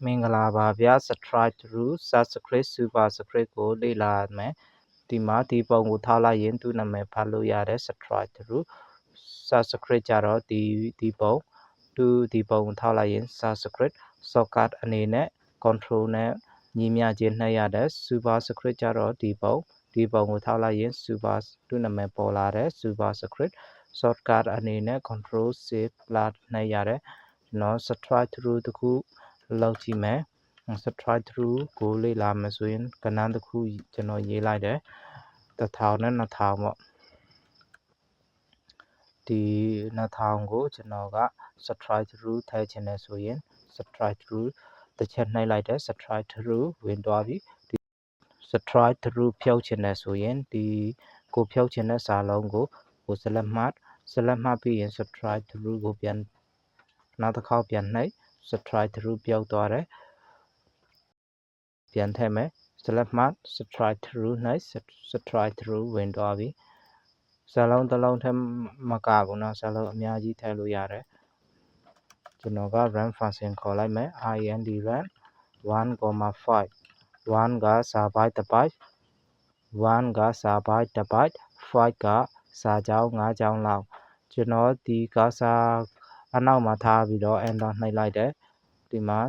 မင်္ဂလာပါဗျာ subscribe through subscribe super subscribe ကိုလေ့လာမယ်ဒီမှာဒီပုံကိုထားလိုက်ရင်သူ့နာမည်ဖတ်လို့ရတယ် subscribe through subscribe ကြတော့ဒီပုံဒီပုံကိုထားလိုက်ရင် subscribe shortcut အနေနဲ့ control နဲ့ညီမျှခြင်းနှိပ်ရတယ် super subscribe ကြတော့ဒီပုံကိုထားလိုက်ရင် super သူ့နာမည်ပေါ်လာတယ် super subscribe shortcut အနေနဲ့ control shift plus နှိပ်ရတယ်ကျွန်တော် subscribe through တခုလောက်ကြည့်မယ် subscribe through ကိုလေ့လာမယ်ဆိုရင်ကဏ္ဍတစ်ခုကျွန်တော်ရေးလိုက်တယ်1000နဲ့2000ပေါ့ဒီ2000ကိုကျွန်တော်က subscribe through ထည့်ချင်တယ်ဆိုရင် subscribe through တစ်ချက်နှိပ်လိုက်တယ် subscribe through ဝင်သွားပြီ subscribe through ဖြုတ်ချင်တယ်ဆိုရင်ဒီကိုဖြုတ်ချင်တဲ့စာလုံးကို select မှတ်ပြီးရင် subscribe through ကိုပြန်နောက်တစ်ခေါက်ပြန်နှိပ် subscribe through ပြုတ်သွားတယ်ပြန်ထည့်မယ် select မှတ် subscribe through နှိပ် subscribe through ဝင်သွားပြီစာလုံးတစ်လုံးထဲမကဘူးเนาะစာလုံးအများကြီးထည့်လို့ရတယ်ကျွန်တော်က run function ခေါ်လိုက်မယ် int run 1,5 1ကစာbyte တစ် byte 1ကစာ byte တစ် byte 5ကစာကြောင်း5ကြောင်းလောက်ကျွန်တော်ဒီကစာအနောက်မှာထားပြီးတော့ enter နှိပ်လိုက်တယ်ဒီမှာ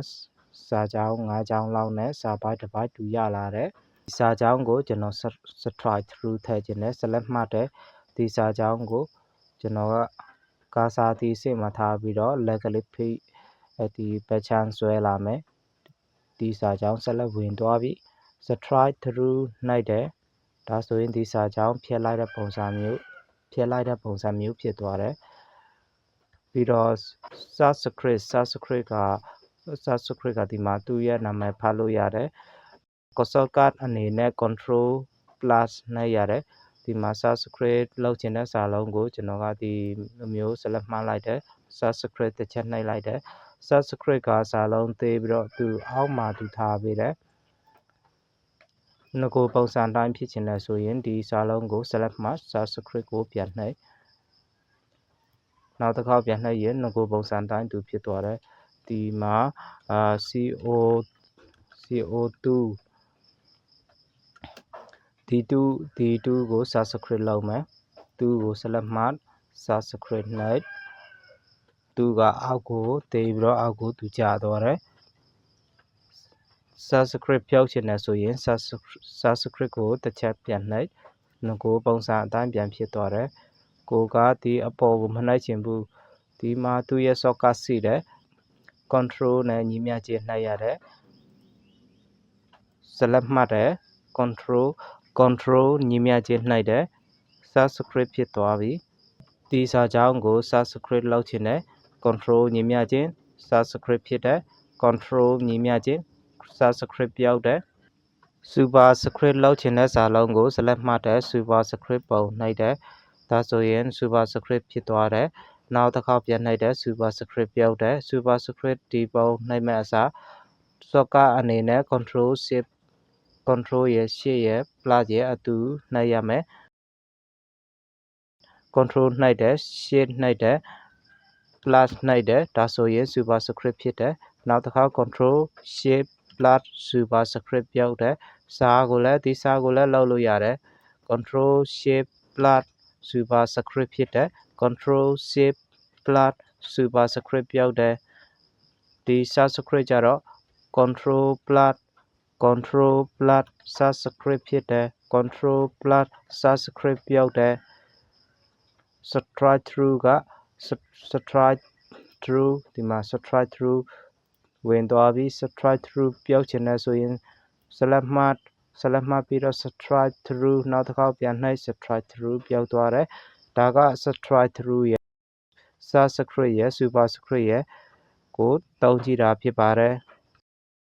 စာကြောင်း5ကြောင်းလောက်နဲ့စာ byte တစ် byte တူရလာတယ်ဒီစာကြောင်းကိုကျွန်တော် subscribe through ထည့်ခြင်းနဲ့ select မှတ်တယ်ဒီစာကြောင်းကိုကျွန်တော်ကစာတီးစစ်မှာထားပြီးတော့ left click ဖိဒီဘက်ချမ်းဆွဲလာမယ်ဒီစာကြောင်းဆက်လက်ဝင်သွားပြီ subscribe through နှိပ်တယ်ဒါဆိုရင်ဒီစာကြောင်းဖြတ်လိုက်တဲ့ပုံစံမျိုးဖြစ်သွားတယ်ပြီးတော့ subscribe ကဒီမှာသူ့ရဲ့နာမည်ဖတ်လို့ရတယ် shortcut အနေနဲ့ control plus နှိပ်ရတယ်ဒီမှာ subscribe လောက်ချင်တဲ့စာလုံးကိုကျွန်တော်ကဒီလိုမျိုး select မှတ်လိုက်တယ် subscribe တစ်ချက်နှိပ်လိုက်တယ် subscribe ကစာလုံးသေးပြီးတော့သူအောက်မှာသူထားပေးတယ်ငကိုပုံစံတိုင်းဖြစ်ချင်တယ်ဆိုရင်ဒီစာလုံးကို select မှတ် subscribe ကိုပြန်နှိပ်နောက်တစ်ခေါက်ပြန်နှိပ်ရင်ငကိုပုံစံတိုင်းသူဖြစ်သွားတယ်ဒီမှာCO2 D2 ကို subscribe လုပ်မယ်သူကို select မှတ် subscribe နှိပ်သူကအောက်ကိုတေးပြီးတော့အောက်ကိုသူကျသွားတယ် subscribe ဖြုတ်ချင်တယ်ဆိုရင် subscribe ကိုတစ်ချက်ပြန်နှိပ်ငကိုပုံစံအတိုင်းပြန်ဖြစ်သွားတယ်ကိုကဒီအပေါ်ကိုမနှိပ်ချင်ဘူးဒီမှာသူ့ရဲ့ shortcut ရှိတယ် control နဲ့ညီမျှခြင်းနှိပ်ရတယ် select မှတ်တယ် control ညီမျှခြင်းနှိပ်တယ် subscribe ဖြစ်သွားပြီဒီစာကြောင်းကို subscribe လုပ်ချင်တယ် control ညီမျှခြင်း subscribe ဖြစ်တယ် control ညီမျှခြင်း subscribe ပြောက်တယ် super script လောက်ချင်တဲ့စာလုံးကို select မှတ်တယ် super script ပုံနှိပ်တယ်ဒါဆိုရင် super script ဖြစ်သွားတယ်နောက်တစ်ခေါက်ပြန်နှိပ်တယ် super script ပြောက်တယ် super script ဒီပုံနှိပ်မဲ့အစား shortcut အနေနဲ့ control shift control ရဲ့ shift ရဲ့ plus ရဲ့အတူနှိပ်ရမယ် control နှိပ်တယ် shift နှိပ်တယ် plus နှိပ်တယ်ဒါဆိုရင် super script ဖြစ်တယ်နောက်တစ်ခါ control shift plus super script ပြောက်တယ်စာကိုလည်းလုပ်လို့ရတယ် control shift plus super script ဖြစ်တယ် control shift plus super script ပြောက်တယ်ဒီ subscript ကြတော့ control plus subscript ဖြစ်တယ် control plus subscript ပြောက်တယ် subscribe through က subscribe through ဒီမှာ subscribe through ဝင်သွားပြီ subscribe through ပြောက်ချင်တယ်ဆိုရင် select မှတ်ပြီးတော့ subscribe through နောက်တစ်ခေါက်ပြန်နှိပ် subscribe through ပြောက်သွားတယ်ဒါက subscribe through ရဲ့ subscribe ရဲ့ super script ရဲ့ကိုတုံးကြည့်တာဖြစ်ပါတယ်